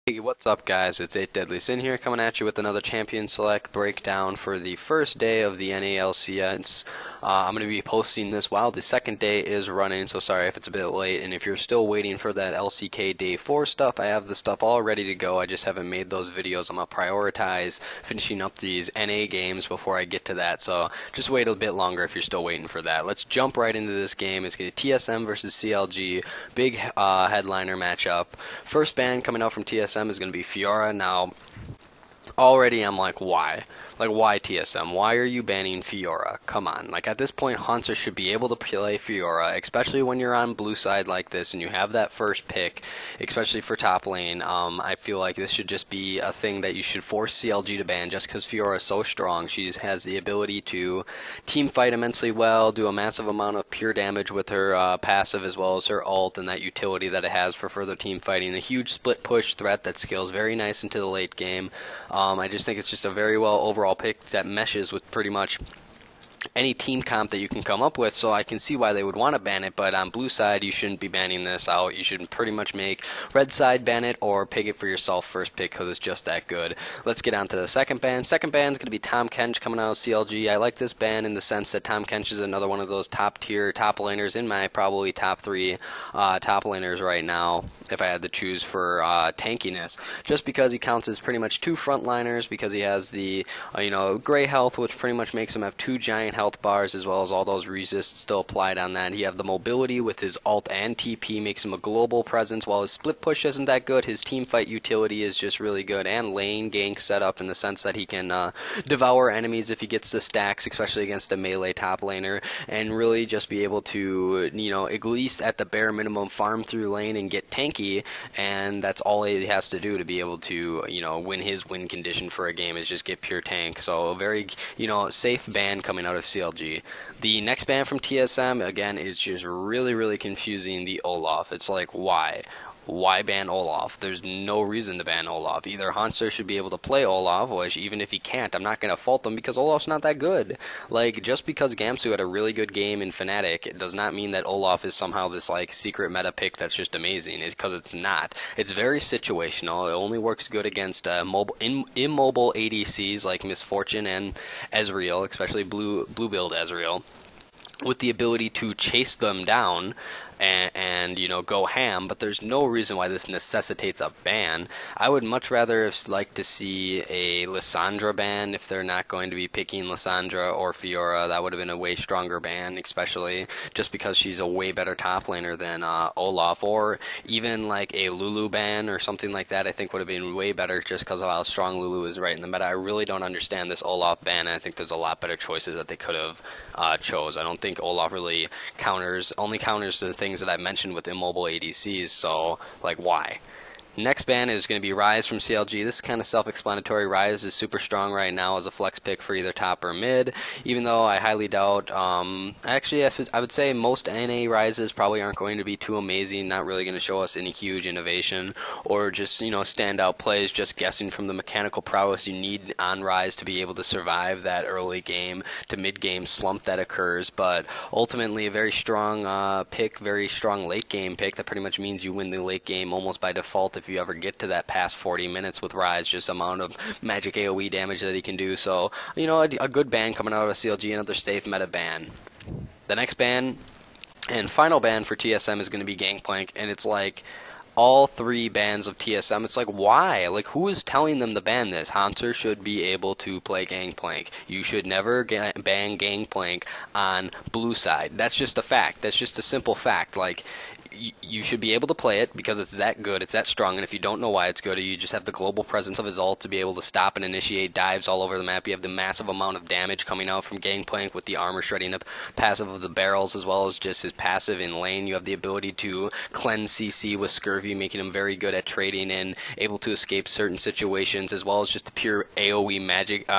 Hey, what's up guys? It's 8 Deadly Sin here coming at you with another Champion Select breakdown for the first day of the LCS. I'm going to be posting this while the second day is running, so sorry if it's a bit late, and if you're still waiting for that LCK Day 4 stuff, I have the stuff all ready to go. I just haven't made those videos. I'm going to prioritize finishing up these NA games before I get to that, so just wait a bit longer if you're still waiting for that. Let's jump right into this game. It's going to be TSM versus CLG, big headliner matchup. First ban coming out from TSM is going to be Fiora. Now, already I'm like, why? Like, why TSM? Why are you banning Fiora? Come on. Like, at this point, Hanser should be able to play Fiora, especially when you're on blue side like this and you have that first pick, especially for top lane. I feel like this should just be a thing that you should force CLG to ban just because Fiora is so strong. She has the ability to team fight immensely well, do a massive amount of pure damage with her passive as well as her ult and that utility that it has for further team fighting. A huge split push threat that scales very nice into the late game. I just think it's just a very well overall pick that meshes with pretty much any team comp that you can come up with, so I can see why they would want to ban it, but on blue side, you shouldn't be banning this out. You should pretty much make red side ban it or pick it for yourself first pick because it's just that good. Let's get on to the second ban. Second ban is going to be Tahm Kench coming out of CLG. I like this ban in the sense that Tahm Kench is another one of those top tier top laners in my probably top three top laners right now if I had to choose for tankiness, just because he counts as pretty much two frontliners because he has the gray health, which pretty much makes him have two giant health bars as well as all those resists still applied on that. He have the mobility with his ult and TP, makes him a global presence. While his split push isn't that good, his team fight utility is just really good, and lane gank setup in the sense that he can devour enemies if he gets the stacks, especially against a melee top laner, and really just be able to, at least at the bare minimum farm through lane and get tanky, and that's all he has to do to be able to, win his win condition for a game is just get pure tank. So a very, safe ban coming out of CLG. The next ban from TSM, again, is just really, really confusing, the Olaf. It's like, why? Why ban Olaf? There's no reason to ban Olaf. Either Hanser should be able to play Olaf, which even if he can't, I'm not going to fault him because Olaf's not that good. Like, just because Gamsu had a really good game in Fnatic, it does not mean that Olaf is somehow this, like, secret meta pick that's just amazing. It's because it's not. It's very situational. It only works good against immobile ADCs like Misfortune and Ezreal, especially blue build Ezreal, with the ability to chase them down and go ham, but there's no reason why this necessitates a ban. I would much rather have liked to see a Lissandra ban if they're not going to be picking Lissandra or Fiora. That would have been a way stronger ban, especially just because she's a way better top laner than Olaf, or even like a Lulu ban or something like that. I think would have been way better just because of how strong Lulu is right in the meta. I really don't understand this Olaf ban, and I think there's a lot better choices that they could have chose. I don't think Olaf really only counters the things that I mentioned with immobile ADCs, so, like, why? Next ban is going to be Ryze from CLG. This is kind of self-explanatory. Ryze is super strong right now as a flex pick for either top or mid, even though I highly doubt, actually I would say most NA Ryzes probably aren't going to be too amazing, not really going to show us any huge innovation, or just, standout plays, just guessing from the mechanical prowess you need on Ryze to be able to survive that early game to mid-game slump that occurs, but ultimately a very strong pick, very strong late game pick that pretty much means you win the late game almost by default if you ever get to that past 40 minutes with Ryze, just amount of magic AoE damage that he can do. So, a good ban coming out of CLG, another safe meta ban. The next ban and final ban for TSM is going to be Gangplank, and it's like all three bans of TSM, it's like, why? Like, who is telling them to ban this? Hanser should be able to play Gangplank. You should never ban Gangplank on blue side. That's just a fact. That's just a simple fact. Like, you should be able to play it because it's that good, it's that strong, and if you don't know why it's good, you just have the global presence of his ult to be able to stop and initiate dives all over the map. You have the massive amount of damage coming out from Gangplank with the armor shredding up passive of the barrels as well as just his passive in lane. You have the ability to cleanse CC with Scurvy, making him very good at trading and able to escape certain situations, as well as just the pure AoE magic,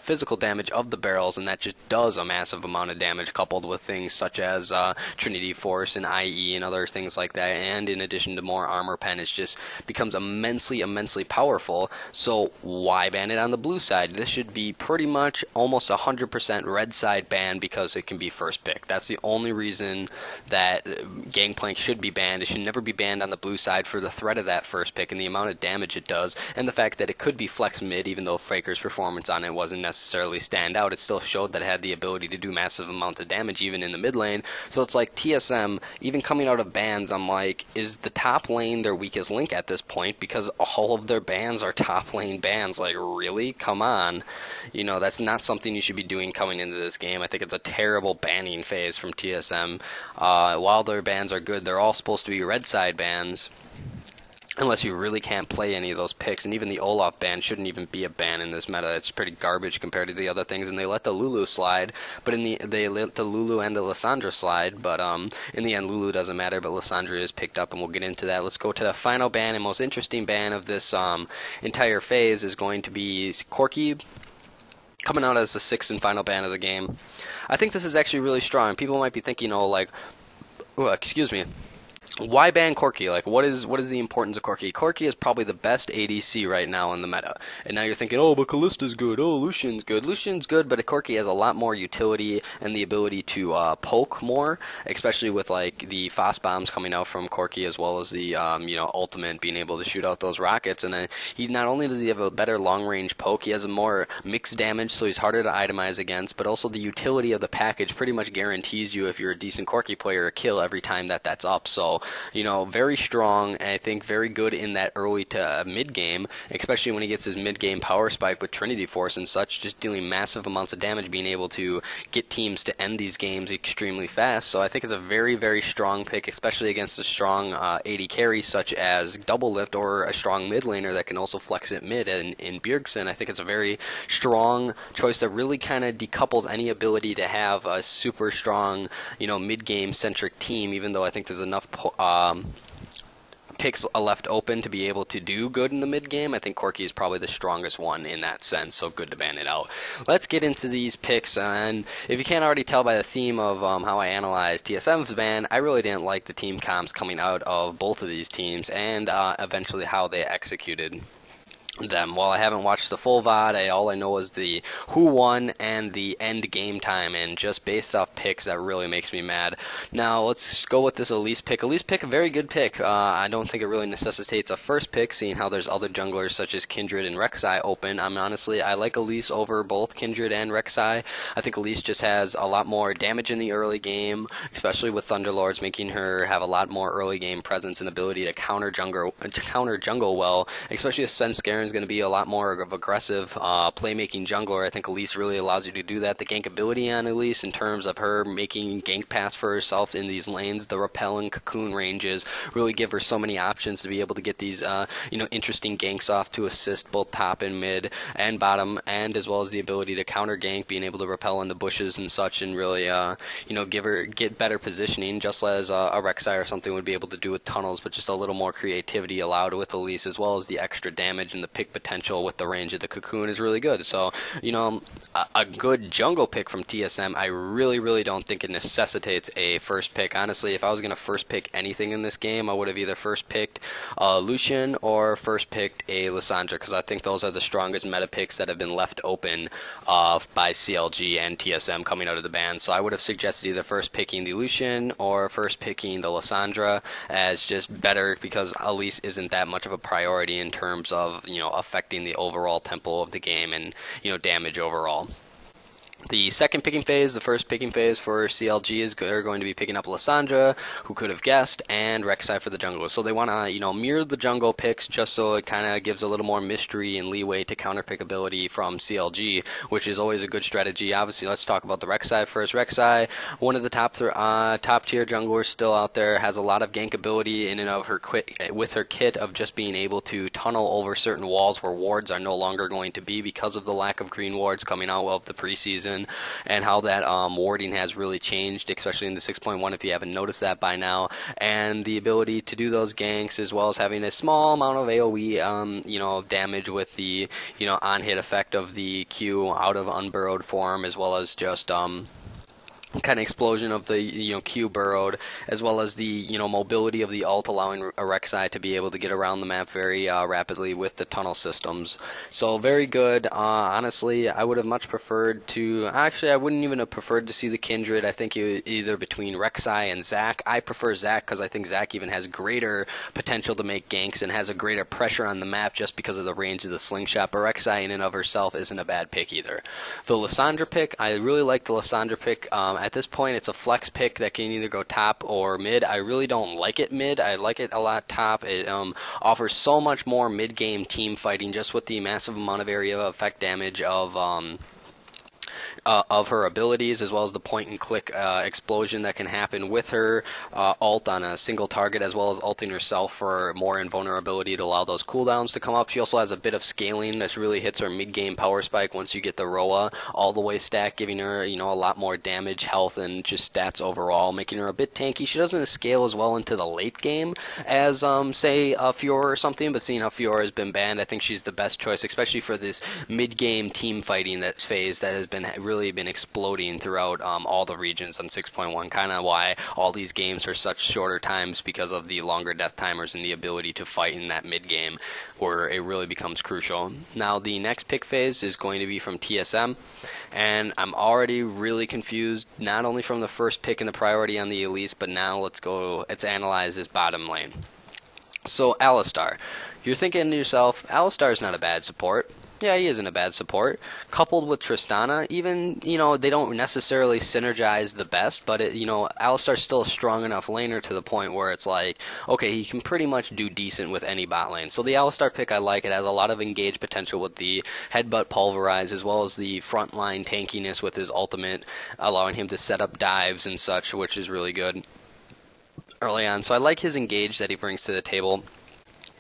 physical damage of the barrels, and that just does a massive amount of damage coupled with things such as Trinity Force and IE E and other things like that, and in addition to more armor pen, it just becomes immensely powerful. So why ban it on the blue side? This should be pretty much almost 100% red side ban because it can be first pick. That's the only reason that Gangplank should be banned. It should never be banned on the blue side for the threat of that first pick and the amount of damage it does, and the fact that it could be flex mid, even though Faker's performance on it wasn't necessarily stand out. It still showed that it had the ability to do massive amounts of damage even in the mid lane. So it's like TSM, even coming out of bans, I'm like, is the top lane their weakest link at this point? Because all of their bans are top lane bans. Like, really? Come on. You know, that's not something you should be doing coming into this game. I think it's a terrible banning phase from TSM. While their bans are good, they're all supposed to be red side bans, unless you really can't play any of those picks. And even the Olaf ban shouldn't even be a ban in this meta. It's pretty garbage compared to the other things, and they let the Lulu slide, but they let the Lulu and the Lissandra slide, but in the end Lulu doesn't matter, but Lissandra is picked up, and we'll get into that. Let's go to the final ban and most interesting ban of this entire phase is going to be Corki, coming out as the 6th and final ban of the game. I think this is actually really strong. People might be thinking, oh, like, excuse me, why ban Corki? Like, what is the importance of Corki? Corki is probably the best ADC right now in the meta. And now you're thinking, oh, but Kallista's good, oh, Lucian's good. Lucian's good, but Corki has a lot more utility and the ability to poke more, especially with, like, the fast bombs coming out from Corki, as well as the, ultimate, being able to shoot out those rockets. And he not only does he have a better long-range poke, he has a more mixed damage, so he's harder to itemize against, but also the utility of the package pretty much guarantees you, if you're a decent Corki player, a kill every time that's up. So, you know, very strong, and I think very good in that early to mid game, especially when he gets his mid game power spike with Trinity Force and such, just dealing massive amounts of damage, being able to get teams to end these games extremely fast. So I think it's a very strong pick, especially against a strong AD carry such as Double Lift, or a strong mid laner that can also flex it mid. And in Bjergsen, I think it's a very strong choice that really kind of decouples any ability to have a super strong, mid game centric team, even though I think there's enough picks left open to be able to do good in the mid game. I think Corki is probably the strongest one in that sense, so good to ban it out. Let's get into these picks, and if you can't already tell by the theme of how I analyzed TSM's ban, I really didn't like the team comms coming out of both of these teams, and eventually how they executed them. While I haven't watched the full VOD, all I know is the who won and the end game time, and just based off picks, that really makes me mad. Now, let's go with this Elise pick. Elise pick, a very good pick. I don't think it really necessitates a first pick, seeing how there's other junglers such as Kindred and Rek'Sai open. I like Elise over both Kindred and Rek'Sai. I think Elise just has a lot more damage in the early game, especially with Thunderlords, making her have a lot more early game presence and ability to counter jungle well, especially if Svenskeren is going to be a lot more of aggressive playmaking jungler. I think Elise really allows you to do that. The gank ability on Elise, in terms of her making gank paths for herself in these lanes, the repel and cocoon ranges really give her so many options to be able to get these interesting ganks off to assist both top and mid and bottom, and as well as the ability to counter gank, being able to repel into bushes and such, and really get better positioning, just as a Rek'Sai or something would be able to do with tunnels, but just a little more creativity allowed with Elise, as well as the extra damage and the pick potential with the range of the cocoon is really good. So, a good jungle pick from TSM, I really don't think it necessitates a first pick. Honestly, if I was going to first pick anything in this game, I would have either first picked Lucian or first picked a Lissandra, because I think those are the strongest meta picks that have been left open by CLG and TSM coming out of the ban. So I would have suggested either first picking the Lucian or first picking the Lissandra, as just better, because Elise isn't that much of a priority in terms of affecting the overall tempo of the game and damage overall. The second picking phase, the first picking phase for CLG are going to be picking up Lissandra, who could have guessed, and Rek'Sai for the jungle. So they want to, mirror the jungle picks, just so it kind of gives a little more mystery and leeway to counter pick ability from CLG, which is always a good strategy. Obviously, let's talk about the Rek'Sai first. Rek'Sai, one of the top tier junglers still out there, has a lot of gank ability in and of her with her kit of just being able to tunnel over certain walls where wards are no longer going to be because of the lack of green wards coming out of the preseason. And how that warding has really changed, especially in the 6.1, if you haven't noticed that by now, and the ability to do those ganks, as well as having a small amount of AoE damage with the on hit effect of the Q out of unburrowed form, as well as just kind of explosion of the Q burrowed, as well as the mobility of the ult, allowing Rek'Sai to be able to get around the map very rapidly with the tunnel systems. So very good. Honestly, I would have much preferred to. Actually, I wouldn't even have preferred to see the Kindred. I think either between Rek'Sai and Zac. I prefer Zac because I think Zac even has greater potential to make ganks and has a greater pressure on the map just because of the range of the slingshot. But Rek'Sai in and of herself isn't a bad pick either. The Lissandra pick, I really like the Lissandra pick. At this point, it's a flex pick that can either go top or mid. I really don't like it mid. I like it a lot top. It offers so much more mid-game team fighting just with the massive amount of area effect damage of her abilities, as well as the point-and-click explosion that can happen with her ult on a single target, as well as ulting herself for more invulnerability to allow those cooldowns to come up. She also has a bit of scaling that really hits her mid-game power spike once you get the Roa all the way stacked, giving her a lot more damage, health, and just stats overall, making her a bit tanky. She doesn't scale as well into the late game as, say, Fiora or something, but seeing how Fiora has been banned, I think she's the best choice, especially for this mid-game team fighting phase that has been really been exploding throughout all the regions on 6.1, kind of why all these games are such shorter times, because of the longer death timers and the ability to fight in that mid game where it really becomes crucial. Now the next pick phase is going to be from TSM, and I'm already really confused, not only from the first pick and the priority on the Elise, but now let's analyze this bottom lane. So Alistar, you're thinking to yourself, Alistar's not a bad support. Yeah, he isn't a bad support. Coupled with Tristana, even, they don't necessarily synergize the best, but, Alistar's still a strong enough laner to the point where it's like, okay, he can pretty much do decent with any bot lane. So the Alistar pick, I like. It has a lot of engage potential with the headbutt pulverize, as well as the frontline tankiness with his ultimate, allowing him to set up dives and such, which is really good early on. So I like his engage that he brings to the table.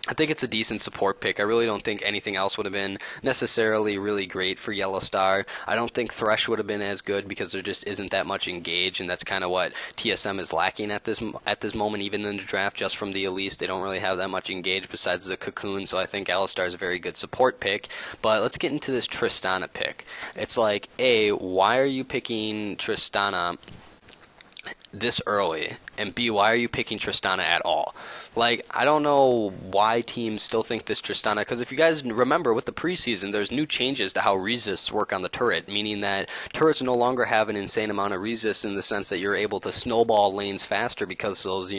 I think it's a decent support pick. I really don't think anything else would have been necessarily really great for Yellowstar. I don't think Thresh would have been as good because there just isn't that much engage, and that's kind of what TSM is lacking at this moment, even in the draft. Just from the Elise, they don't really have that much engage besides the Cocoon, so I think Alistar is a very good support pick. But let's get into this Tristana pick. It's like, A, why are you picking Tristana this early? And B, why are you picking Tristana at all? Like, I don't know why teams still think this Tristana, because if you guys remember with the preseason, there's new changes to how resists work on the turret, meaning that turrets no longer have an insane amount of resist in the sense that you're able to snowball lanes faster, because those,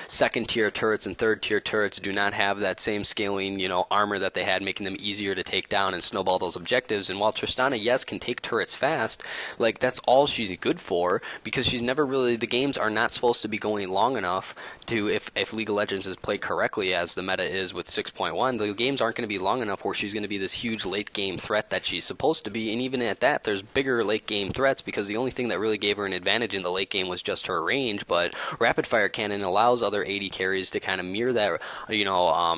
second tier turrets and third tier turrets do not have that same scaling, armor that they had, making them easier to take down and snowball those objectives. And while Tristana, yes, can take turrets fast, like, that's all she's good for, because she's never really, the games are not supposed to be going long enough to, if League of Legends is played correctly as the meta is with 6.1, the games aren't going to be long enough where she's going to be this huge late game threat that she's supposed to be. And even at that, there's bigger late game threats, because the only thing that really gave her an advantage in the late game was just her range. But Rapid Fire Cannon allows other AD carries to kind of mirror that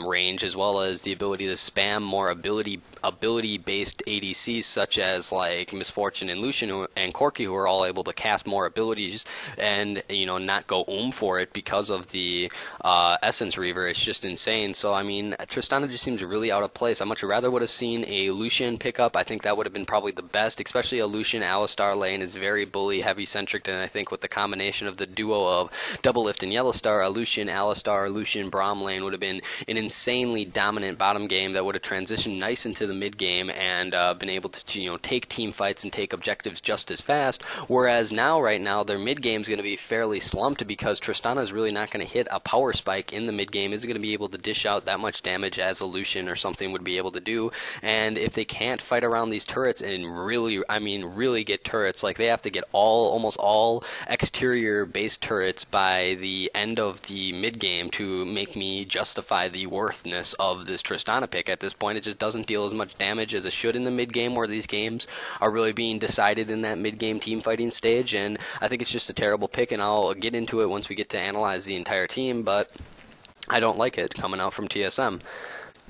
range, as well as the ability to spam more ability-based ADCs such as like Misfortune and Lucian and Corki, who are all able to cast more abilities and not go for it because of the Essence Reaver. It's just insane. So I mean, Tristana just seems really out of place. I much rather would have seen a Lucian pickup. I think that would have been probably the best, especially a Lucian Alistar lane is very bully heavy centric, and I think with the combination of the duo of Doublelift and Yellowstar, a Lucian Alistar, Lucian Braum lane would have been an insanely dominant bottom game that would have transitioned nice into the mid game and been able to take team fights and take objectives just as fast. Whereas right now their mid game is going to be fairly slumped, because Tristana is really not going to hit a power spike in the mid game, isn't going to be able to dish out that much damage as a Lucian or something would be able to do. And if they can't fight around these turrets and really get turrets, like they have to get almost all exterior base turrets by the end of the mid game to make me justify the worthness of this Tristana pick. At this point, it just doesn't deal as much damage as it should in the mid game, where these games are really being decided in that mid game team fighting stage. And I think it's just a terrible pick, and I'll get into it once we get to analyze the entire team, but I don't like it coming out from TSM.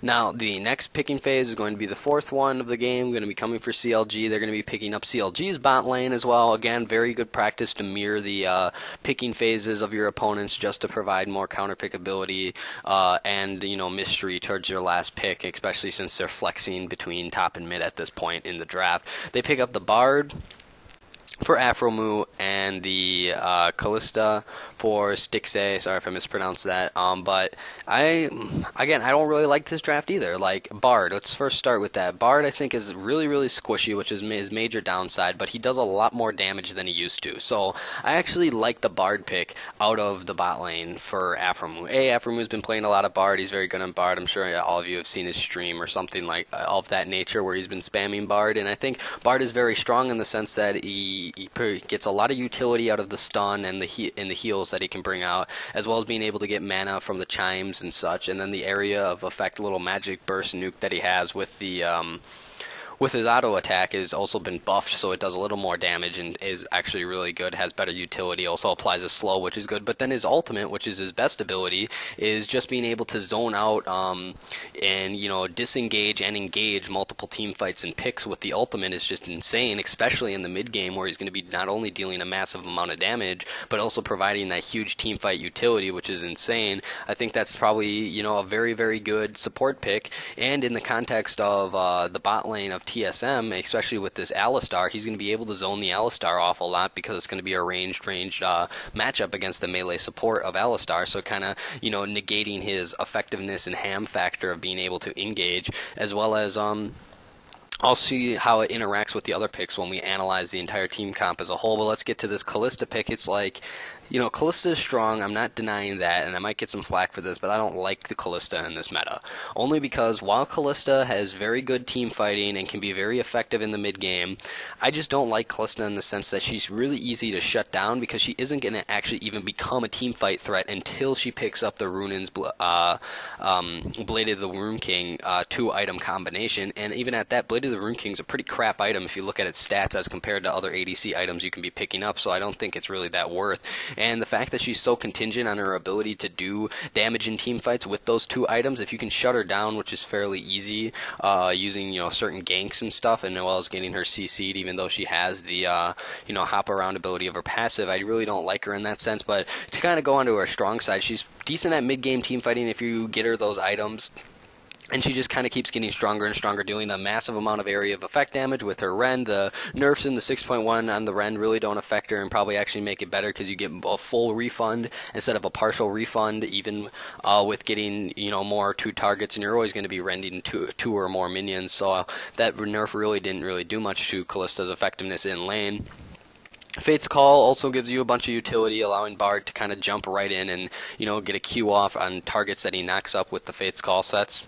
Now, the next picking phase is going to be the fourth one of the game, going to be coming for CLG. They're going to be picking up CLG's bot lane as well. Again, very good practice to mirror the picking phases of your opponents, just to provide more counter pick ability and mystery towards your last pick, especially since they're flexing between top and mid at this point in the draft. They pick up the Bard. for Afromu and the Callista for Stixay. Sorry if I mispronounced that. But I don't really like this draft either. Like Bard, let's first start with that. Bard I think is really squishy, which is his major downside, but he does a lot more damage than he used to. So I actually like the Bard pick out of the bot lane for Afromu. Afromu's been playing a lot of Bard. He's very good on Bard. I'm sure all of you have seen his stream or something like of that nature where he's been spamming Bard, and I think Bard is very strong in the sense that he gets a lot of utility out of the stun and the heals that he can bring out, as well as being able to get mana from the chimes and such, and then the area of effect little magic burst nuke that he has with the with his auto attack has also been buffed, so it does a little more damage and is actually really good, has better utility, also applies a slow, which is good. But then his ultimate, which is his best ability, is just being able to zone out and, you know, disengage and engage multiple team fights and picks with the ultimate is just insane, especially in the mid game where he's going to be not only dealing a massive amount of damage, but also providing that huge team fight utility, which is insane. I think that's probably, you know, a very good support pick, and in the context of the bot lane of TSM, especially with this Alistar, he's going to be able to zone the Alistar off a lot because it's going to be a ranged matchup against the melee support of Alistar, so kind of, you know, negating his effectiveness and ham factor of being able to engage, as well as I'll see how it interacts with the other picks when we analyze the entire team comp as a whole. But let's get to this Callista pick. It's like, you know, Callista is strong, I'm not denying that, and I might get some flack for this, but I don't like the Callista in this meta. Only because while Callista has very good team fighting and can be very effective in the mid game, I just don't like Callista in the sense that she's really easy to shut down because she isn't going to actually even become a team fight threat until she picks up the Runin's Blade of the Rune King 2-item combination, and even at that, Blade of the Rune King is a pretty crap item if you look at its stats as compared to other ADC items you can be picking up, so I don't think it's really that worth. And the fact that she's so contingent on her ability to do damage in team fights with those 2 items, if you can shut her down, which is fairly easy, using, you know, certain ganks and stuff, and as well as getting her CC'd, even though she has the, you know, hop around ability of her passive, I really don't like her in that sense. But to kind of go onto her strong side, she's decent at mid game team fighting if you get her those items. And she just kind of keeps getting stronger and stronger, doing a massive amount of area of effect damage with her Ren. The nerfs in the 6.1 on the Ren really don't affect her and probably actually make it better because you get a full refund instead of a partial refund, even with getting, you know, more 2 targets, and you're always going to be rending two or more minions. So that nerf really didn't really do much to Callista's effectiveness in lane. Fate's Call also gives you a bunch of utility, allowing Bard to kind of jump right in and, you know, get a Q off on targets that he knocks up with the Fate's Call. So that's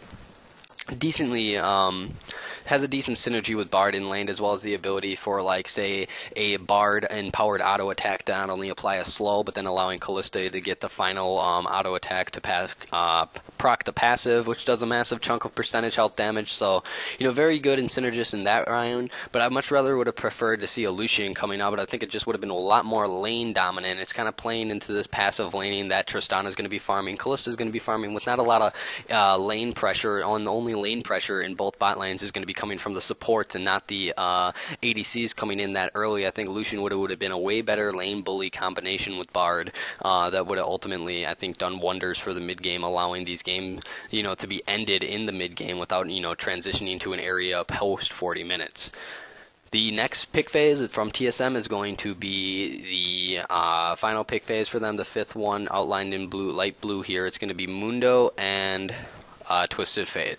decently has a decent synergy with Bard in lane, as well as the ability for, like, say, a Bard empowered auto attack to not only apply a slow, but then allowing Callista to get the final auto attack to proc the passive, which does a massive chunk of percentage health damage. So, you know, very good and synergist in that round. But I much rather would have preferred to see a Lucian coming out, but I think it just would have been a lot more lane dominant. It's kind of playing into this passive laning that Tristana is going to be farming. Callista is going to be farming with not a lot of lane pressure. On the only lane pressure in both bot lanes is going to be coming from the supports and not the ADCs coming in that early. I think Lucian would have been a way better lane bully combination with Bard that would have ultimately, I think, done wonders for the mid game, allowing these games, you know, to be ended in the mid game without, you know, transitioning to an area post 40 minutes. The next pick phase from TSM is going to be the final pick phase for them, the 5th one outlined in blue, light blue here. It's going to be Mundo and Twisted Fate.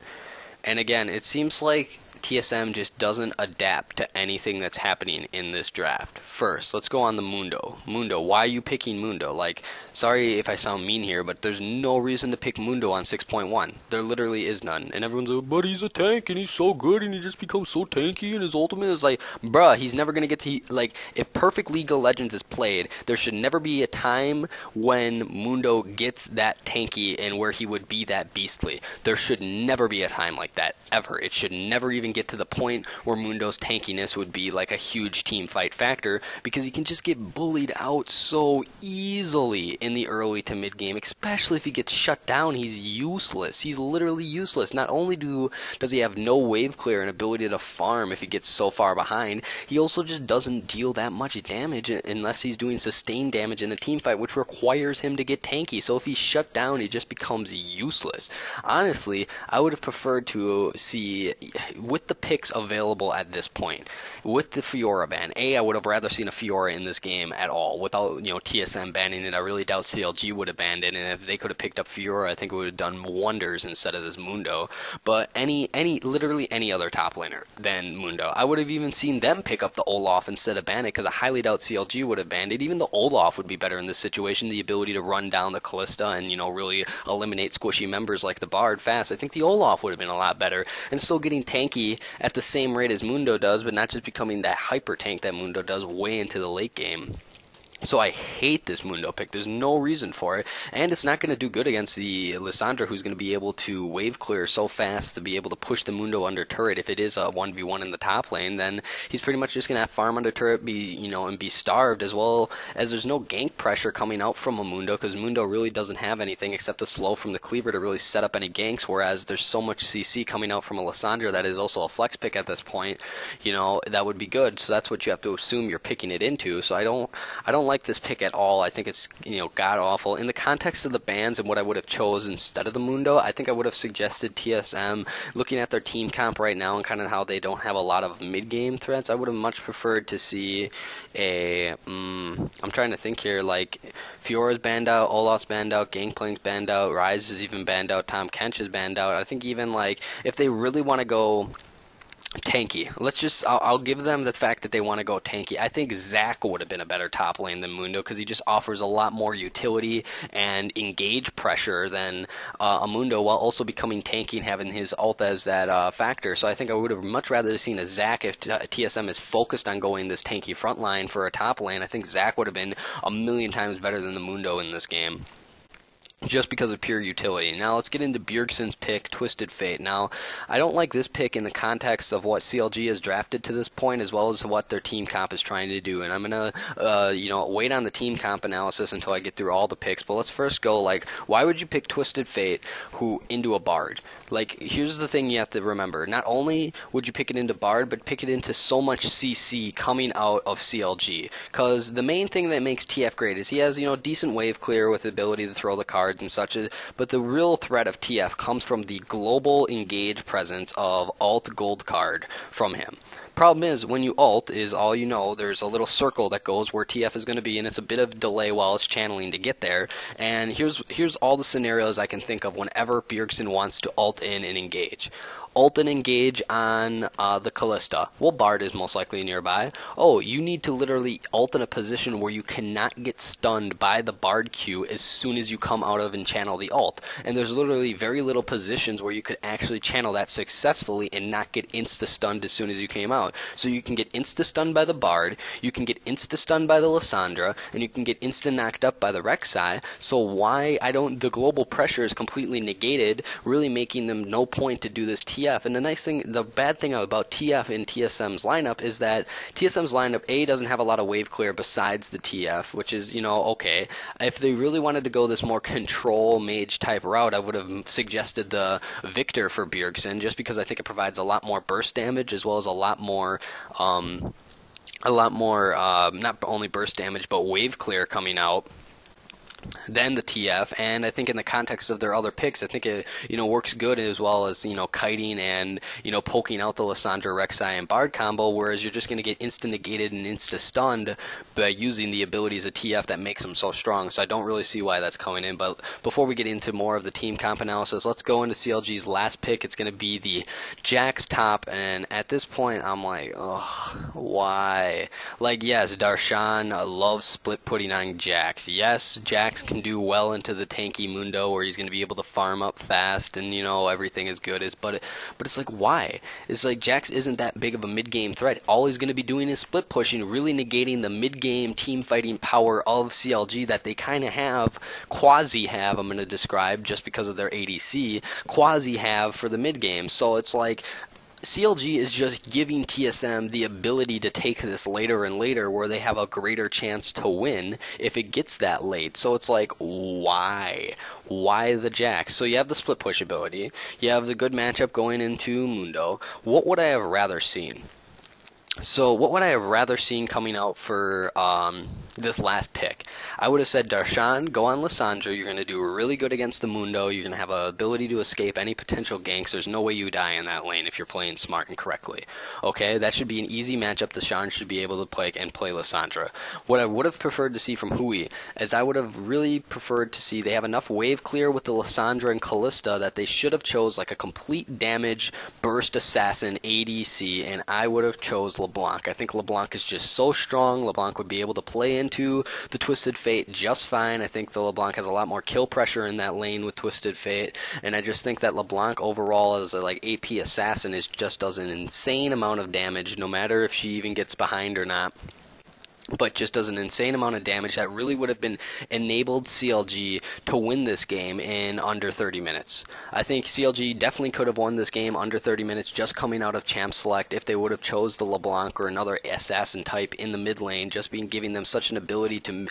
And again, it seems like TSM just doesn't adapt to anything that's happening in this draft. First, let's go on the Mundo. Mundo, why are you picking Mundo? Like, sorry if I sound mean here, but there's no reason to pick Mundo on 6.1. There literally is none. And everyone's like, but he's a tank and he's so good and he just becomes so tanky and his ultimate is like, bruh, he's never going to get to, like, if perfect League of Legends is played, there should never be a time when Mundo gets that tanky and where he would be that beastly. There should never be a time like that, ever. It should never even get to the point where Mundo's tankiness would be like a huge team fight factor, because he can just get bullied out so easily in the early to mid game, especially if he gets shut down. He's useless. He's literally useless. Not only does he have no wave clear and ability to farm if he gets so far behind, he also just doesn't deal that much damage unless he's doing sustained damage in a team fight, which requires him to get tanky. So if he's shut down, he just becomes useless. Honestly, I would have preferred to see, with with the picks available at this point, with the Fiora ban, I would have rather seen a Fiora in this game at all. Without, TSM banning it, I really doubt CLG would have banned it, and if they could have picked up Fiora, I think it would have done wonders instead of this Mundo. But literally any other top laner than Mundo, I would have even seen them pick up the Olaf instead of ban it, because I highly doubt CLG would have banned it. Even the Olaf would be better in this situation, the ability to run down the Callista and, really eliminate squishy members like the Bard fast. I think the Olaf would have been a lot better, and still getting tanky at the same rate as Mundo does, but not just becoming that hyper tank that Mundo does way into the late game. So I hate this Mundo pick. There's no reason for it, and it's not going to do good against the Lissandra, who's going to be able to wave clear so fast to be able to push the Mundo under turret. If it is a 1v1 in the top lane, then he's pretty much just going to have farm under turret, and be starved, as well as there's no gank pressure coming out from a Mundo, because Mundo really doesn't have anything except the slow from the cleaver to really set up any ganks, whereas there's so much CC coming out from a Lissandra that is also a flex pick at this point, that would be good. So that's what you have to assume you're picking it into. So I don't like this pick at all. I think it's god awful. In the context of the bans and what I would have chose instead of the Mundo, I think I would have suggested TSM. Looking at their team comp right now and kind of how they don't have a lot of mid game threats, I would have much preferred to see I'm trying to think here, like Fiora's banned out, Olaf's banned out, Gangplank's banned out, Ryze is even banned out, Tom Kench is banned out. I think even like if they really want to go tanky, I'll give them the fact that they want to go tanky. I think Zac would have been a better top lane than Mundo, because he just offers a lot more utility and engage pressure than a Mundo, while also becoming tanky and having his ult as that factor. So I think I would have much rather seen a Zac if TSM is focused on going this tanky front line for a top lane. I think Zac would have been a million times better than the Mundo in this game, just because of pure utility. Now let's get into Bjergsen's pick, Twisted Fate. Now, I don't like this pick in the context of what CLG has drafted to this point, as well as what their team comp is trying to do. And I'm going to, wait on the team comp analysis until I get through all the picks. But let's first go, why would you pick Twisted Fate into a Bard? Here's the thing you have to remember. Not only would you pick it into Bard, but pick it into so much CC coming out of CLG. Because the main thing that makes TF great is he has, decent wave clear with the ability to throw the cards and such. But the real threat of TF comes from the global engage presence of alt gold card from him. Problem is, when you ult, is all there's a little circle that goes where TF is going to be, and it's a bit of delay while it's channeling to get there. And here's all the scenarios I can think of whenever Bjergsen wants to ult in and engage. Ult and engage on the Callista. Well, Bard is most likely nearby. Oh, you need to literally ult in a position where you cannot get stunned by the Bard Q as soon as you come out of and channel the ult. And there's literally very little positions where you could actually channel that successfully and not get insta-stunned as soon as you came out. So you can get insta-stunned by the Bard, you can get insta-stunned by the Lissandra, and you can get insta-knocked up by the Rek'Sai. So the global pressure is completely negated, really making them no point to do this TF. And the bad thing about TF in TSM's lineup is that TSM's lineup, doesn't have a lot of wave clear besides the TF, which is, okay. If they really wanted to go this more control mage type route, I would have suggested the Victor for Bjergsen, just because I think it provides a lot more burst damage, as well as a lot more, not only burst damage, but wave clear coming out than the TF. And I think in the context of their other picks, I think it works good, as well as kiting and poking out the Lissandra, Rek'Sai, and Bard combo, whereas you're just going to get insta negated and insta stunned by using the abilities of TF that makes them so strong. So I don't really see why that's coming in. But before we get into more of the team comp analysis, let's go into CLG's last pick. It's going to be the Jax top, and at this point I'm like, ugh, why? Yes, Darshan loves split putting on Jax. Yes, Jax can do well into the tanky Mundo, where he's going to be able to farm up fast and everything is good. But it's like, why? It's like Jax isn't that big of a mid game threat. All he's going to be doing is split pushing, really negating the mid game team fighting power of CLG that they kind of quasi have. I'm going to describe, just because of their ADC, quasi have for the mid game. So it's like CLG is just giving TSM the ability to take this later and later, where they have a greater chance to win if it gets that late. So it's like, why? Why the Jax? So you have the split push ability, you have the good matchup going into Mundo. What would I have rather seen? So what would I have rather seen coming out for this last pick? I would have said, Darshan, go on Lissandra. You're going to do really good against the Mundo. You're going to have an ability to escape any potential ganks. There's no way you die in that lane if you're playing smart and correctly. Okay, that should be an easy matchup. Darshan should be able to play Lissandra. What I would have preferred to see from Hui is I would have really preferred to see they have enough wave clear with the Lissandra and Callista that they should have chose like a complete damage burst assassin ADC, and I would have chose LeBlanc. I think LeBlanc is just so strong. LeBlanc would be able to play into the Twisted Fate just fine. I think the LeBlanc has a lot more kill pressure in that lane with Twisted Fate, and I just think that LeBlanc overall as a like AP assassin just does an insane amount of damage, no matter if she even gets behind or not. But just does an insane amount of damage that really would have been enabled CLG to win this game in under 30 minutes. I think CLG definitely could have won this game under 30 minutes just coming out of Champ Select if they would have chose the LeBlanc or another assassin type in the mid lane, just giving them such an ability to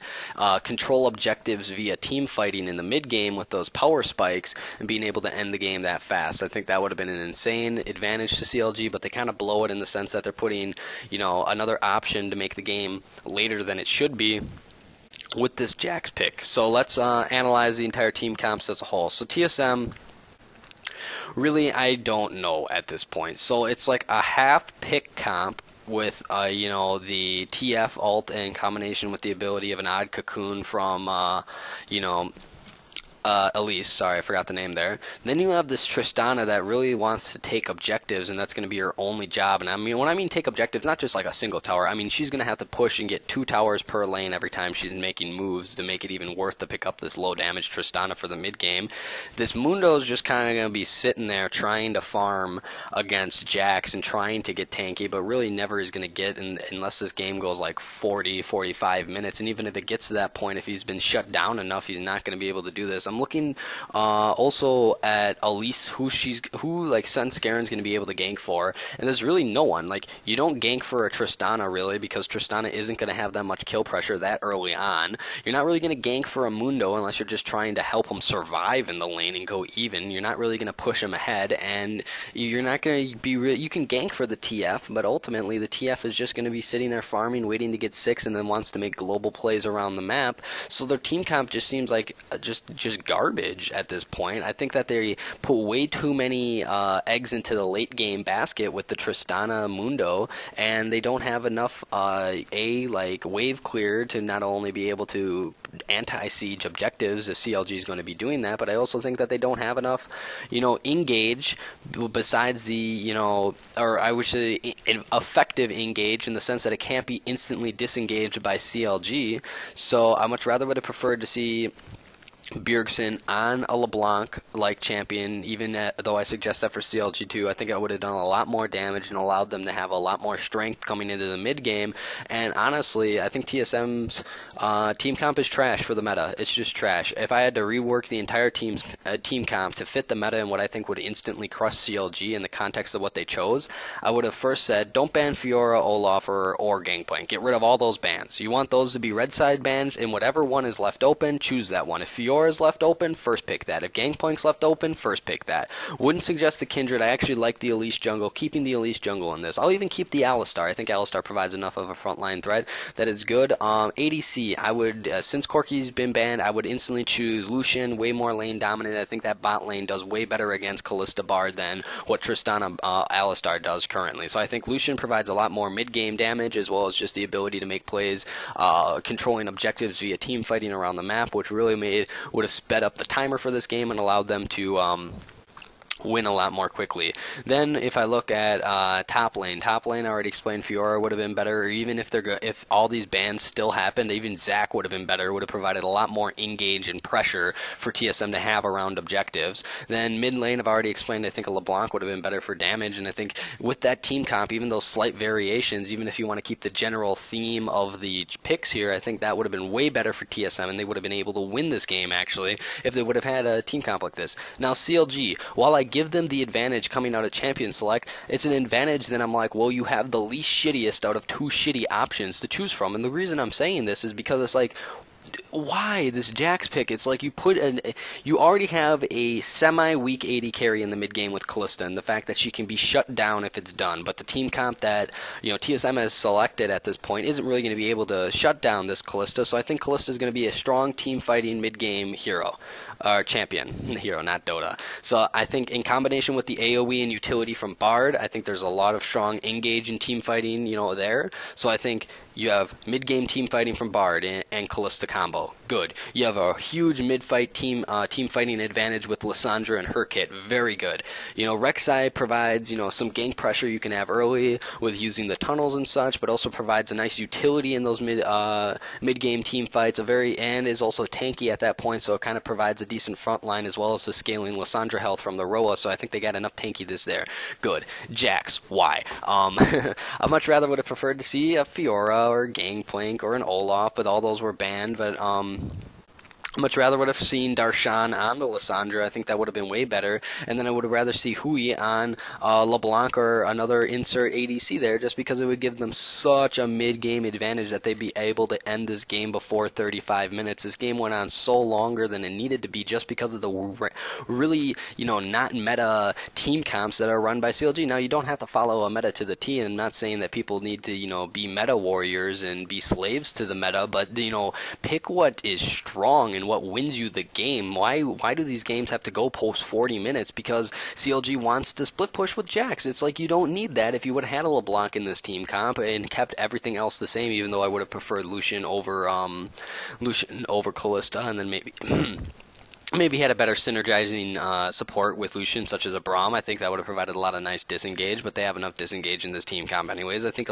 control objectives via team fighting in the mid game with those power spikes and being able to end the game that fast. I think that would have been an insane advantage to CLG, but they kind of blow it in the sense that they're putting, another option to make the game later than it should be with this Jax pick. So let's analyze the entire team comps as a whole. So TSM, really, I don't know at this point. So it's like a half pick comp with the TF ult in combination with the ability of an odd cocoon from Elise, sorry, I forgot the name there. And then you have this Tristana that really wants to take objectives, and that's going to be her only job. And I mean, when I mean take objectives, not just like a single tower. I mean, she's going to have to push and get 2 towers per lane every time she's making moves to make it even worth to pick up this low damage Tristana for the mid game. This Mundo is just kind of going to be sitting there trying to farm against Jax and trying to get tanky, but really never is going to get unless this game goes like 40, 45 minutes. And even if it gets to that point, if he's been shut down enough, he's not going to be able to do this. I'm looking also at Elise, who Scarin's going to be able to gank for, and there's really no one. Like, you don't gank for a Tristana really, because Tristana isn't going to have that much kill pressure that early on. You're not really going to gank for a Mundo unless you're just trying to help him survive in the lane and go even. You're not really going to push him ahead, and you're not going to be you can gank for the TF, but ultimately the TF is just going to be sitting there farming, waiting to get 6, and then wants to make global plays around the map. So their team comp just seems like just garbage at this point. I think that they put way too many eggs into the late game basket with the Tristana Mundo, and they don't have enough wave clear to not only be able to anti-siege objectives if CLG is going to be doing that, but I also think that they don't have enough, engage besides the, or I would say effective engage in the sense that it can't be instantly disengaged by CLG. So I much rather would have preferred to see Bjergsen on a LeBlanc-like champion, though I suggest that for CLG too. I think I would have done a lot more damage and allowed them to have a lot more strength coming into the mid-game. And honestly, I think TSM's team comp is trash for the meta. It's just trash. If I had to rework the entire team comp to fit the meta and what I think would instantly crush CLG in the context of what they chose, I would have first said, don't ban Fiora, Olaf, or Gangplank. Get rid of all those bans. You want those to be red side bans, and whatever one is left open, choose that one. If Fiora is left open, first pick that. If Gangplank's left open, first pick that. Wouldn't suggest the Kindred. I actually like the Elise jungle. Keeping the Elise jungle in this. I'll even keep the Alistar. I think Alistar provides enough of a frontline threat that is good. ADC, I would, since Corki's been banned, I would instantly choose Lucian, way more lane dominant. I think that bot lane does way better against Callista Bard than what Tristana Alistar does currently. So I think Lucian provides a lot more mid-game damage, as well as just the ability to make plays, controlling objectives via team fighting around the map, which really would have sped up the timer for this game and allowed them to win a lot more quickly. Then if I look at top lane, I already explained Fiora would have been better, or even if all these bans still happened, even Zac would have been better, would have provided a lot more engage and pressure for TSM to have around objectives. Then mid lane, I've already explained, I think a LeBlanc would have been better for damage, and I think with that team comp, even those slight variations, even if you want to keep the general theme of the picks here, I think that would have been way better for TSM, and they would have been able to win this game, actually, if they would have had a team comp like this. Now, CLG, while I give them the advantage coming out of Champion Select, it's an advantage that I'm like, well, you have the least shittiest out of 2 shitty options to choose from. And the reason I'm saying this is because it's like, why this Jax pick? It's like you already have a semi-weak AD carry in the mid game with Callista, and the fact that she can be shut down if it's done. But the team comp that TSM has selected at this point isn't really going to be able to shut down this Callista. So I think Callista is going to be a strong team fighting mid game hero. Champion, hero, not Dota. So I think in combination with the AoE and utility from Bard, I think there's a lot of strong engage and team fighting, there. So I think you have mid-game team fighting from Bard and Callista combo. Good. You have a huge mid-fight team fighting advantage with Lissandra and her kit. Very good. Rek'Sai provides, some gank pressure you can have early with using the tunnels and such, but also provides a nice utility in those mid-game team fights. And is also tanky at that point, so it kind of provides a decent front line as well as the scaling Lissandra health from the Roa. So I think they got enough tankiness there. Good. Jax. Why? I much rather would have preferred to see a Fiora or Gangplank or an Olaf, but all those were banned. But much rather would have seen Darshan on the Lissandra. I think that would have been way better. And then I would have rather see Hui on LeBlanc or another insert ADC there, just because it would give them such a mid-game advantage that they'd be able to end this game before 35 minutes. This game went on so longer than it needed to be just because of the really, not meta team comps that are run by CLG. Now, you don't have to follow a meta to the T, and I'm not saying that people need to, be meta warriors and be slaves to the meta, but, pick what is strong and what wins you the game. Why do these games have to go post 40 minutes? Because CLG wants to split push with Jax. It's like you don't need that if you would have had a LeBlanc in this team comp and kept everything else the same, even though I would have preferred Lucian over Callista, and then maybe maybe had a better synergizing support with Lucian, such as a Braum. I think that would have provided a lot of nice disengage, but they have enough disengage in this team comp anyways. I think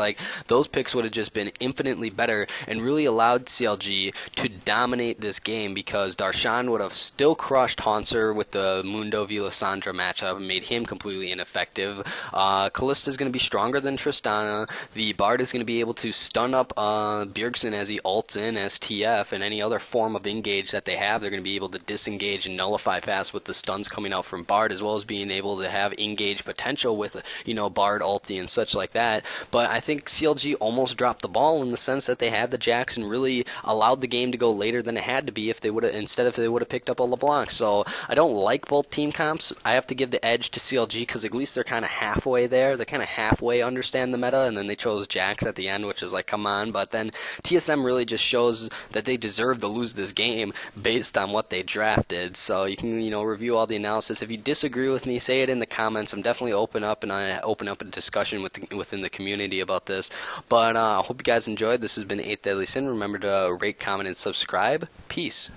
those picks would have just been infinitely better and really allowed CLG to dominate this game, because Darshan would have still crushed Haunter with the Mundo v Lissandra matchup and made him completely ineffective. Callista is going to be stronger than Tristana. The Bard is going to be able to stun up Bjergsen as he ults in as TF, and any other form of engage that they have, they're going to be able to disengage and nullify fast with the stuns coming out from Bard, as well as being able to have engage potential with Bard ulti and such like that. But I think CLG almost dropped the ball in the sense that they had the Jax and really allowed the game to go later than it had to be if they would have picked up a LeBlanc. So I don't like both team comps. I have to give the edge to CLG because at least they're kind of halfway there. They kind of halfway understand the meta, and then they chose Jax at the end, which is like, come on. But then TSM really just shows that they deserve to lose this game based on what they drafted. So you can, review all the analysis. If you disagree with me, say it in the comments. I'm definitely open up a discussion within the community about this. But I hope you guys enjoyed. This has been 8th Deadly Sin. Remember to rate, comment, and subscribe. Peace.